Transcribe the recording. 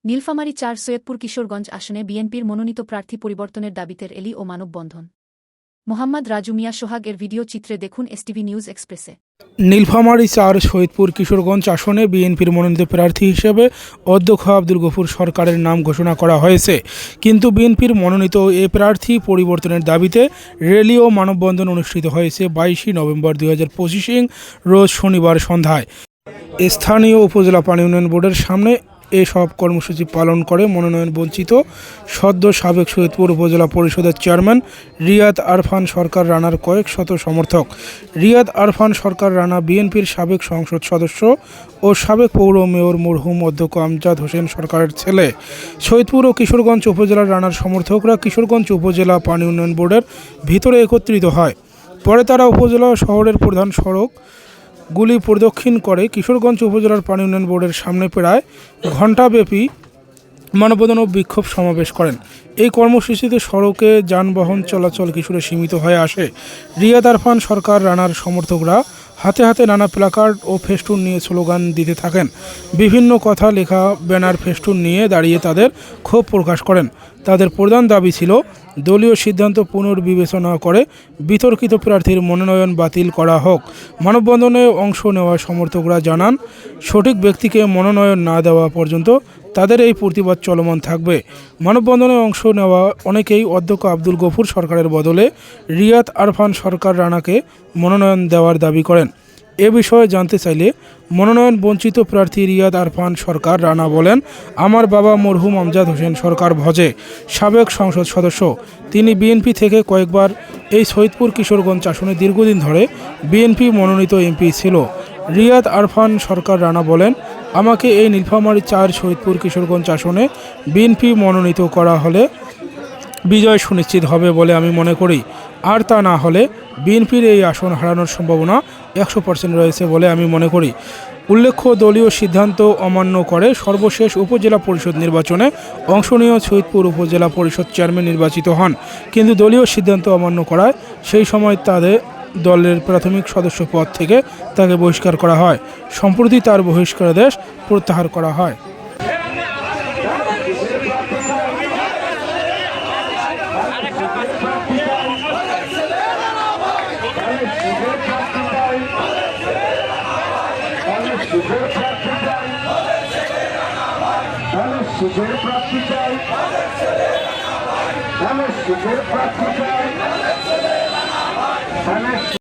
নীলফামারী ৪ সৈয়দপুর কিশোরগঞ্জ আসনে বিএনপির মনোনীত প্রার্থী পরিবর্তনের দাবিতে র্যালি ও মানববন্ধন। মোহাম্মদ রাজু মিয়া সোহাগ এর ভিডিও চিত্রে দেখুন এসটিভি নিউজ এক্সপ্রেসে। নীলফামারী ৪ সৈয়দপুর কিশোরগঞ্জ আসনে বিএনপির মনোনীত প্রার্থী হিসেবে অধ্যক্ষ আব্দুল গফুর সরকারের নাম ঘোষণা করা হয়েছে, কিন্তু বিএনপির মনোনীত এ প্রার্থী পরিবর্তনের দাবিতে র্যালি ও মানববন্ধন অনুষ্ঠিত হয়েছে 22 নভেম্বর 2025 রোজ শনিবার সন্ধ্যায় স্থানীয় উপজেলা পানি উন্নয়ন বোর্ডের সামনে। এসব কর্মসূচি পালন করে মনোনয়ন বঞ্চিত সদ্য সাবেক সৈয়দপুর উপজেলা পরিষদের চেয়ারম্যান রিয়াদ আরফান সরকার রানার কয়েক শত সমর্থক। রিয়াদ আরফান সরকার রানা বিএনপির সাবেক সংসদ সদস্য ও সাবেক পৌর মেয়র মরহুম অধ্যক্ষ আমজাদ হোসেন সরকারের ছেলে। সৈয়দপুর ও কিশোরগঞ্জ উপজেলার রানার সমর্থকরা কিশোরগঞ্জ উপজেলা পানি উন্নয়ন বোর্ডের ভিতরে একত্রিত হয়। পরে তারা উপজেলা শহরের প্রধান সড়ক গুলি প্রদক্ষিণ করে কিশোরগঞ্জ উপজেলার পানি উন্নয়ন বোর্ডের সামনে প্রায় ঘণ্টাব্যাপী মানববন্ধন ও বিক্ষোভ সমাবেশ করেন। এই কর্মসূচিতে সড়কে যানবাহন চলাচল কিছুটা সীমিত হয়ে আসে। রিয়াদ আরফান সরকার রানার সমর্থকরা হাতে হাতে নানা প্ল্যাকার্ড ও ফেস্টুন নিয়ে স্লোগান দিতে থাকেন। বিভিন্ন কথা লেখা ব্যানার ফেস্টুন নিয়ে দাঁড়িয়ে তাদের ক্ষোভ প্রকাশ করেন। তাদের প্রধান দাবি ছিল দলীয় সিদ্ধান্ত পুনর্বিবেচনা করে বিতর্কিত প্রার্থীর মনোনয়ন বাতিল করা হোক। মানববন্ধনে অংশ নেওয়া সমর্থকরা জানান, সঠিক ব্যক্তিকে মনোনয়ন না দেওয়া পর্যন্ত তাদের এই প্রতিবাদ চলমান থাকবে। মানববন্ধনে অংশ নেওয়া অনেকেই অধ্যক্ষ আব্দুল গফুর সরকারের বদলে রিয়াদ আরফান সরকার রানাকে মনোনয়ন দেওয়ার দাবি করেন। এ বিষয়ে জানতে চাইলে মনোনয়ন বঞ্চিত প্রার্থী রিয়াদ আরফান সরকার রানা বলেন, আমার বাবা মরহুম আমজাদ হোসেন সরকার ভজে সাবেক সংসদ সদস্য। তিনি বিএনপি থেকে কয়েকবার এই সৈয়দপুর কিশোরগঞ্জ আসনে দীর্ঘদিন ধরে বিএনপি মনোনীত এমপি ছিল। রিয়াদ আরফান সরকার রানা বলেন, আমাকে এই নীলফামারী ৪ সৈয়দপুর কিশোরগঞ্জ আসনে বিএনপি মনোনীত করা হলে বিজয় সুনিশ্চিত হবে বলে আমি মনে করি। আর তা না হলে বিএনপির এই আসন হারানোর সম্ভাবনা 100% রয়েছে বলে আমি মনে করি। উল্লেখ্য, দলীয় সিদ্ধান্ত অমান্য করে সর্বশেষ উপজেলা পরিষদ নির্বাচনে অংশ নিয়ে সৈয়দপুর উপজেলা পরিষদ চেয়ারম্যান নির্বাচিত হন, কিন্তু দলীয় সিদ্ধান্ত অমান্য করায় সেই সময় তাদের দলের প্রাথমিক সদস্য পদ থেকে তাকে বহিষ্কার করা হয়। সম্প্রতি তার বহিষ্কারাদেশ প্রত্যাহার করা হয়। সুখের প্রাপ্তি চাই।